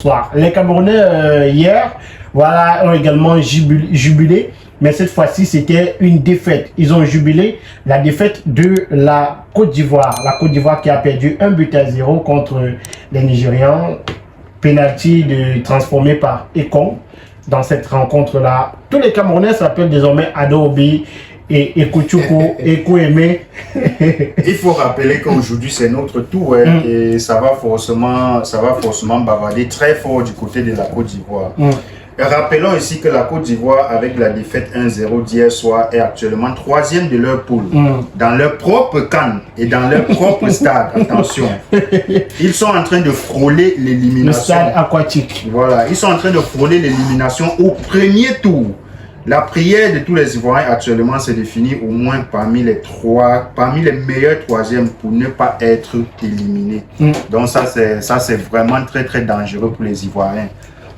Soir. Les Camerounais hier, voilà, ont également jubilé, mais cette fois-ci c'était une défaite. Ils ont jubilé la défaite de la Côte d'Ivoire. La Côte d'Ivoire qui a perdu 1-0 contre les Nigérians. Penalty transformé par Ekong dans cette rencontre-là. Tous les Camerounais s'appellent désormais Adobe et Ekouchoukou, Ekouemé. Il faut rappeler qu'aujourd'hui c'est notre tour et ça va forcément bavarder très fort du côté de la Côte d'Ivoire. Rappelons ici que la Côte d'Ivoire, avec la défaite 1-0 d'hier soir, est actuellement 3e de leur poule, dans leur propre CAN et dans leur propre stade. Attention, ils sont en train de frôler l'élimination. Le stade aquatique. Voilà, ils sont en train de frôler l'élimination au premier tour. La prière de tous les Ivoiriens actuellement, c'est de finir au moins parmi les meilleurs troisièmes pour ne pas être éliminés. Donc ça c'est vraiment très très dangereux pour les Ivoiriens.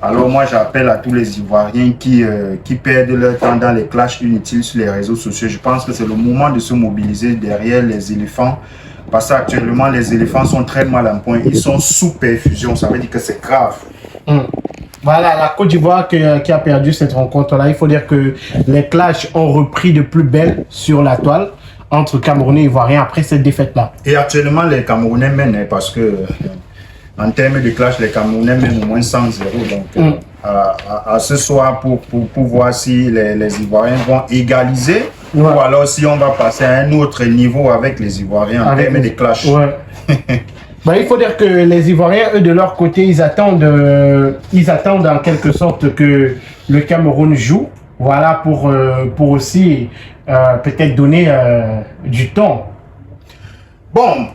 Alors moi j'appelle à tous les Ivoiriens qui perdent leur temps dans les clashs inutiles sur les réseaux sociaux. Je pense que c'est le moment de se mobiliser derrière les éléphants. Parce qu'actuellement les éléphants sont très mal en point. Ils sont sous perfusion, ça veut dire que c'est grave. Voilà, la Côte d'Ivoire qui a perdu cette rencontre-là. Il faut dire que les clashs ont repris de plus belle sur la toile entre Camerounais et Ivoiriens après cette défaite-là. Et actuellement, les Camerounais mènent parce que, en termes de clash, les Camerounais mènent au moins 100-0. Donc, à ce soir, pour voir si les Ivoiriens vont égaliser ou alors si on va passer à un autre niveau avec les Ivoiriens en termes de clash. Ben, il faut dire que les Ivoiriens, eux, de leur côté, ils attendent en quelque sorte que le Cameroun joue, voilà, pour aussi peut-être donner du temps. Bon,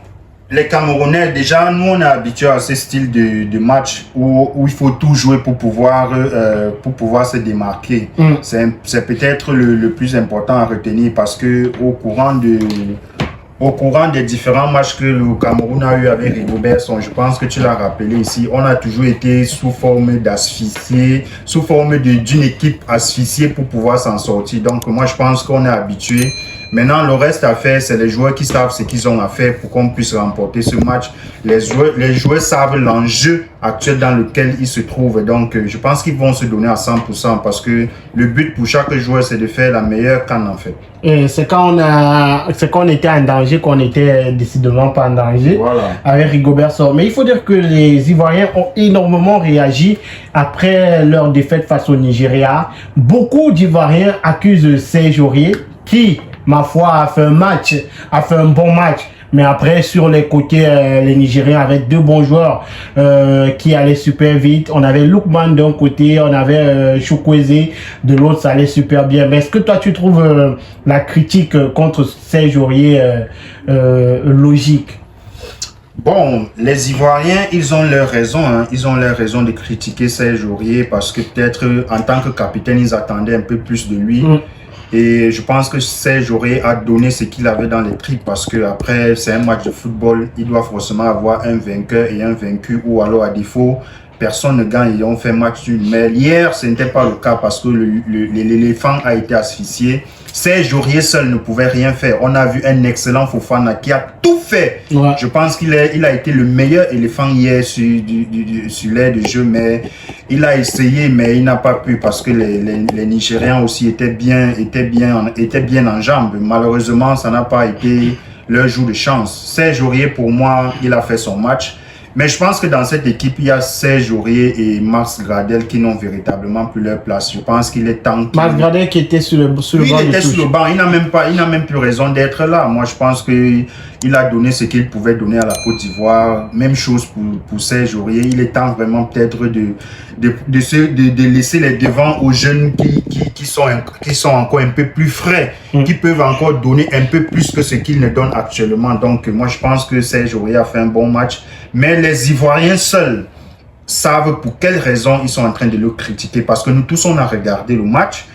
les Camerounais, déjà, nous, on est habitués à ce style de match où il faut tout jouer pour pouvoir se démarquer. C'est peut-être le plus important à retenir parce que au courant des différents matchs que le Cameroun a eu avec Rigobert Song, je pense que tu l'as rappelé ici, on a toujours été sous forme d'asphyxié, sous forme d'une équipe asphyxiée pour pouvoir s'en sortir. Donc moi je pense qu'on est habitué. Maintenant le reste à faire, c'est les joueurs qui savent ce qu'ils ont à faire pour qu'on puisse remporter ce match. Les joueurs savent l'enjeu actuel dans lequel ils se trouvent. Donc je pense qu'ils vont se donner à 100% parce que le but pour chaque joueur c'est de faire la meilleure CAN en fait. Et c'est quand on était en danger qu'on était décidément pas en danger avec Rigobert Song. Mais il faut dire que les Ivoiriens ont énormément réagi après leur défaite face au Nigeria. Beaucoup d'Ivoiriens accusent Serge Aurier qui, ma foi, a fait un bon match. Mais après, sur les côtés, les Nigériens avaient deux bons joueurs qui allaient super vite. On avait Lookman d'un côté, on avait Chukwueze de l'autre, ça allait super bien. Mais est-ce que toi, tu trouves la critique contre Serge Aurier logique? Bon, les Ivoiriens, ils ont leur raison. Ils ont leur raison de critiquer Serge Aurier parce que peut-être en tant que capitaine, ils attendaient un peu plus de lui. Et je pense que Serge Aurier a donné ce qu'il avait dans les tripes parce que après c'est un match de football, il doit forcément avoir un vainqueur et un vaincu ou alors à défaut personne ne gagne et on fait match nul. Mais hier ce n'était pas le cas parce que l'éléphant a été asphyxié. Serge Aurier seul ne pouvait rien faire. On a vu un excellent Fofana qui a tout fait. Je pense qu'il a été le meilleur éléphant hier sur l'aire de jeu, mais il a essayé, mais il n'a pas pu parce que les Nigériens aussi étaient bien en jambes. Malheureusement, ça n'a pas été leur jour de chance. Serge Aurier, pour moi, il a fait son match. Mais je pense que dans cette équipe, il y a Serge Aurier et Max Gradel qui n'ont véritablement plus leur place. Je pense qu'il est temps. Max Gradel qui était sur le banc. Il était sur le banc. Il n'a même plus raison d'être là. Moi, je pense qu'il a donné ce qu'il pouvait donner à la Côte d'Ivoire. Même chose pour Serge Aurier. Il est temps vraiment peut-être de laisser les devants aux jeunes qui sont encore un peu plus frais, qui peuvent encore donner un peu plus que ce qu'ils ne donnent actuellement. Donc, moi, je pense que Serge Aurier a fait un bon match. Mais les Ivoiriens seuls savent pour quelles raisons ils sont en train de le critiquer. Parce que nous tous, on a regardé le match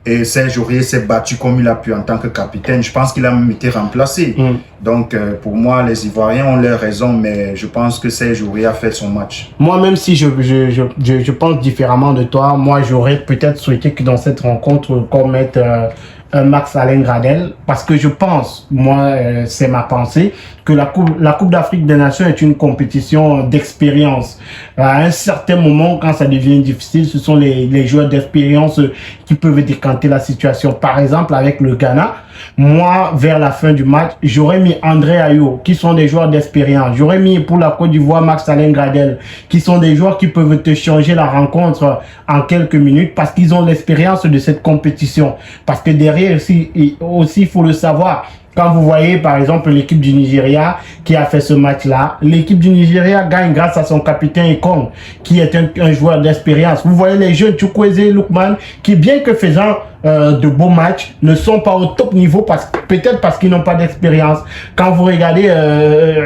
et Serge Aurier s'est battu comme il a pu en tant que capitaine. Je pense qu'il a même été remplacé. Donc, pour moi, les Ivoiriens ont leurs raisons, mais je pense que Serge Aurier a fait son match. Moi, même si je pense différemment de toi, moi, j'aurais peut-être souhaité que dans cette rencontre, qu'on mette Max-Alain Gradel, parce que je pense, moi, c'est ma pensée, que la Coupe d'Afrique des Nations est une compétition d'expérience. À un certain moment, quand ça devient difficile, ce sont les joueurs d'expérience qui peuvent décanter la situation. Par exemple, avec le Ghana, moi, vers la fin du match, j'aurais mis André Ayew, qui sont des joueurs d'expérience. J'aurais mis pour la Côte d'Ivoire Max-Alain Gradel, qui sont des joueurs qui peuvent te changer la rencontre en quelques minutes parce qu'ils ont l'expérience de cette compétition. Parce que derrière aussi, il faut le savoir. Quand vous voyez, par exemple, l'équipe du Nigeria qui a fait ce match-là, l'équipe du Nigeria gagne grâce à son capitaine Ekong, qui est un joueur d'expérience. Vous voyez les jeunes Chukwueze, Lookman, qui, bien que faisant de beaux matchs, ne sont pas au top niveau, peut-être parce qu'ils n'ont pas d'expérience. Quand vous regardez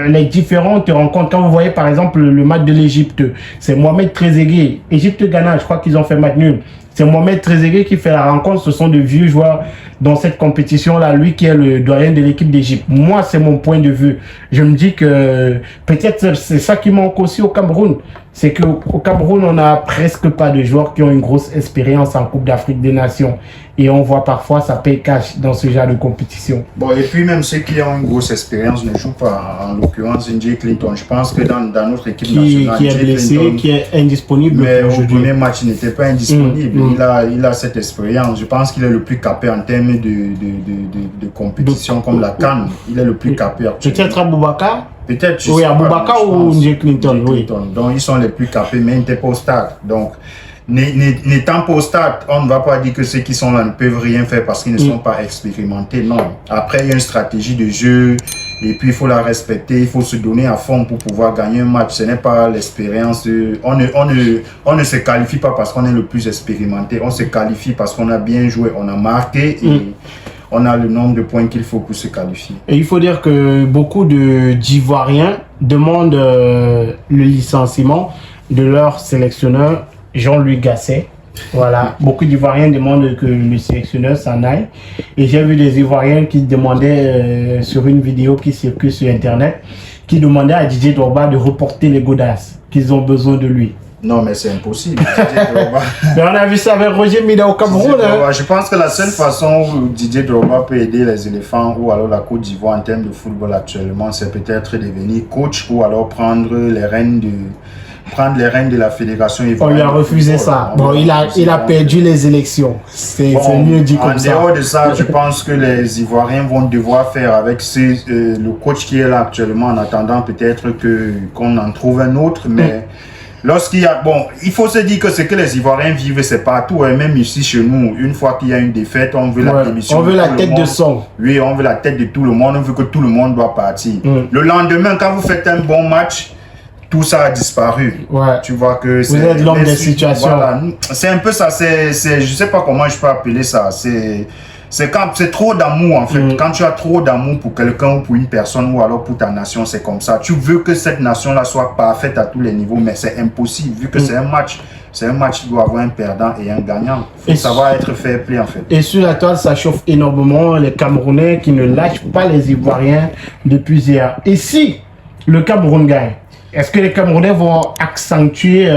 les différentes rencontres, quand vous voyez, par exemple, le match de l'Égypte, c'est Mohamed Trezeguet, Égypte-Ghana, je crois qu'ils ont fait match nul. C'est Mohamed Trezeguet qui fait la rencontre. Ce sont de vieux joueurs dans cette compétition-là. Lui qui est le doyen de l'équipe d'Égypte. Moi, c'est mon point de vue. Je me dis que peut-être c'est ça qui manque aussi au Cameroun. C'est qu'au Cameroun, on n'a presque pas de joueurs qui ont une grosse expérience en Coupe d'Afrique des Nations. Et on voit parfois ça paye cash dans ce genre de compétition. Bon, et puis même ceux qui ont une grosse expérience ne jouent pas. En l'occurrence, Njie Clinton. Je pense que dans notre équipe nationale, qui est blessé, Clinton, qui est indisponible. Mais au premier match, il n'était pas indisponible. Il a cette expérience. Je pense qu'il est le plus capé en termes de compétition comme la CAN. Il est le plus capé. Peut-être Aboubakar. Peut-être. Oui, Aboubakar ou Njie Clinton. Oui. Donc ils sont les plus capés, mais ils n'étaient pas au stade. Donc, n'étant pas au stade, on ne va pas dire que ceux qui sont là ne peuvent rien faire parce qu'ils ne sont pas expérimentés. Non. Après, il y a une stratégie de jeu. Et puis, il faut la respecter, il faut se donner à fond pour pouvoir gagner un match. Ce n'est pas l'expérience. On ne se qualifie pas parce qu'on est le plus expérimenté. On se qualifie parce qu'on a bien joué, on a marqué et on a le nombre de points qu'il faut pour se qualifier. Et il faut dire que beaucoup d'Ivoiriens demandent le licenciement de leur sélectionneur Jean-Louis Gasset. Voilà, beaucoup d'Ivoiriens demandent que le sélectionneur s'en aille. Et j'ai vu des Ivoiriens qui demandaient sur une vidéo qui circule sur Internet, qui demandaient à Didier Drogba de reporter les Godasses, qu'ils ont besoin de lui. Non, mais c'est impossible. Mais on a vu ça avec Roger Mida au Cameroun. Je pense que la seule façon où Didier Drogba peut aider les éléphants ou alors la Côte d'Ivoire en termes de football actuellement, c'est peut-être devenir coach ou alors prendre les rênes de la fédération ivoirienne. On lui a refusé ça. Bon, il a perdu les élections. C'est mieux dit comme ça. En dehors de ça, je pense que les Ivoiriens vont devoir faire avec le coach qui est là actuellement en attendant peut-être qu'on en trouve un autre. Mais lorsqu'il y a... Bon, il faut se dire que ce que les Ivoiriens vivent, c'est partout. Et même ici chez nous, une fois qu'il y a une défaite, on veut la démission. On veut la tête de son. Oui, on veut la tête de tout le monde. On veut que tout le monde doit partir. Le lendemain, quand vous faites un bon match, tout ça a disparu. Ouais. Tu vois que vous êtes l'homme des situations. Voilà. C'est un peu ça. Je sais pas comment je peux appeler ça. C'est trop d'amour en fait. Quand tu as trop d'amour pour quelqu'un ou pour une personne ou alors pour ta nation, c'est comme ça. Tu veux que cette nation-là soit parfaite à tous les niveaux, mais c'est impossible vu que c'est un match. C'est un match qui doit avoir un perdant et un gagnant. Il faut savoir être fair play en fait. Et sur la toile, ça chauffe énormément les Camerounais qui ne lâchent pas les Ivoiriens depuis hier. Et si le Cameroun gagne, est-ce que les Camerounais vont accentuer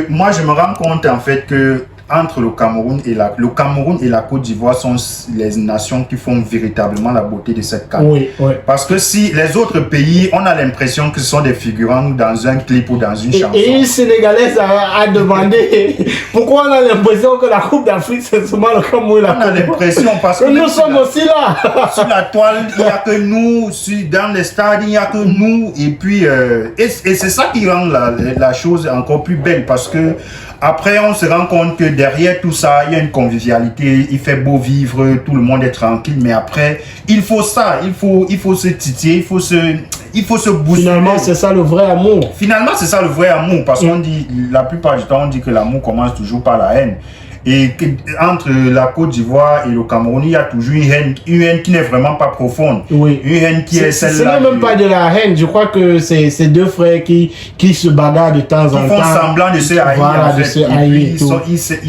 Moi, je me rends compte en fait que entre le Cameroun et la Côte d'Ivoire sont les nations qui font véritablement la beauté de cette CAN. Oui. Parce que si les autres pays, on a l'impression que ce sont des figurants dans un clip ou dans une chanson. Et une Sénégalaise a demandé pourquoi on a l'impression que la Coupe d'Afrique c'est seulement le Cameroun. On a l'impression parce que nous sommes aussi là. Sur la toile, il n'y a que nous. Dans les stades, il n'y a que nous. Et puis, et c'est ça qui rend la chose encore plus belle parce que après, on se rend compte que derrière tout ça, il y a une convivialité, il fait beau vivre, tout le monde est tranquille, mais après, il faut ça, il faut se titiller, il faut se booster. Finalement, c'est ça le vrai amour. Finalement, c'est ça le vrai amour, parce qu'on dit, la plupart du temps, on dit que l'amour commence toujours par la haine. Et entre la Côte d'Ivoire et le Cameroun, il y a toujours une haine qui n'est vraiment pas profonde. Oui. Une haine qui est celle-là. Ce n'est même pas de la haine. Je crois que c'est deux frères qui se bagarrent de temps en temps. Ils font semblant de se haïr. Voilà, de se haïr.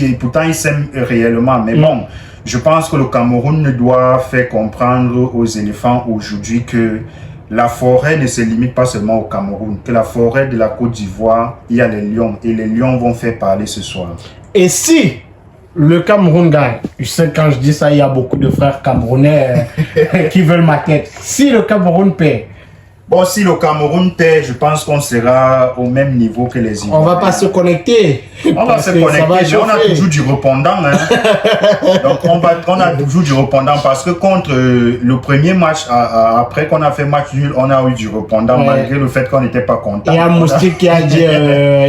Et pourtant, ils s'aiment réellement. Mais bon, je pense que le Cameroun doit faire comprendre aux éléphants aujourd'hui que la forêt ne se limite pas seulement au Cameroun. Que la forêt de la Côte d'Ivoire, il y a les lions. Et les lions vont faire parler ce soir. Et si le Cameroun gagne. Je sais que quand je dis ça, il y a beaucoup de frères camerounais qui veulent ma tête. Si le Cameroun perd, bon, si le Cameroun perd, je pense qu'on sera au même niveau que les Ivoiriens. on va pas se connecter. On va se connecter, mais on a toujours du répondant. Hein. Donc on a toujours du répondant parce que contre le premier match, après qu'on a fait match nul, on a eu du répondant malgré le fait qu'on n'était pas content. Il y a un moustique qui a dit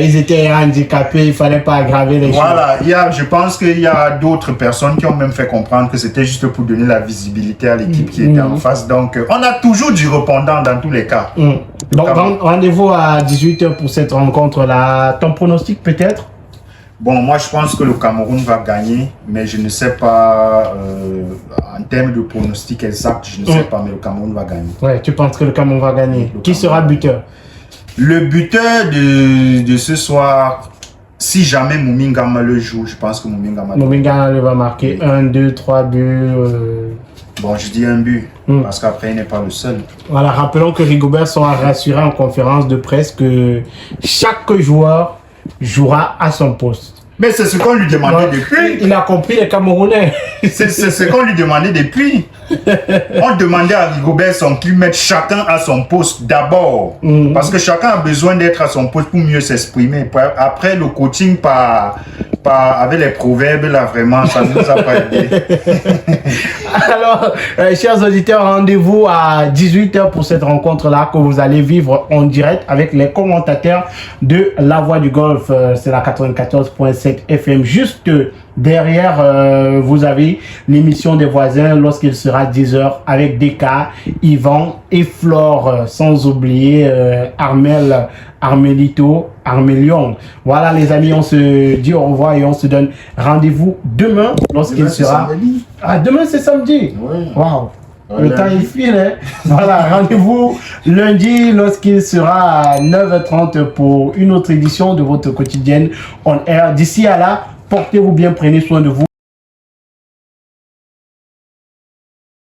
ils étaient handicapés, il fallait pas aggraver les choses. Voilà, je pense qu'il y a d'autres personnes qui ont même fait comprendre que c'était juste pour donner la visibilité à l'équipe qui était en face. Donc on a toujours du répondant dans tous les cas. Donc rendez-vous à 18h pour cette rencontre-là. Ton pronostic peut-être? Bon, moi je pense que le Cameroun va gagner, mais je ne sais pas, en termes de pronostic exact, je ne sais pas, mais le Cameroun va gagner. Ouais, tu penses que le Cameroun va gagner? Qui sera buteur? Le buteur de ce soir, si jamais Moumingama le joue, je pense que Moumingama va marquer 1, 2, 3 buts. Bon, je dis un but, parce qu'après il n'est pas le seul. Voilà, rappelons que Rigobert a rassuré en conférence de presse que chaque joueur jouera à son poste. Mais c'est ce qu'on lui demandait depuis. Il a compris les Camerounais. C'est ce qu'on lui demandait depuis. On demandait à Rigobert qu'il mette chacun à son poste d'abord. Parce que chacun a besoin d'être à son poste pour mieux s'exprimer. Après, le coaching avec les proverbes, là, vraiment, ça ne nous a pas aidé. Alors, chers auditeurs, rendez-vous à 18h pour cette rencontre-là que vous allez vivre en direct avec les commentateurs de La Voix du Golf. C'est la 94.7 FM. Juste derrière, vous avez l'émission des voisins lorsqu'il sera 10h avec Deka, Yvan et Flore, sans oublier Armélion. Voilà les amis, on se dit au revoir et on se donne rendez-vous demain lorsqu'il sera... Ah, demain c'est samedi. Waouh. Le temps est file, hein? Voilà, rendez-vous lundi lorsqu'il sera à 9h30 pour une autre édition de votre quotidienne on air. D'ici à là, portez-vous bien, prenez soin de vous.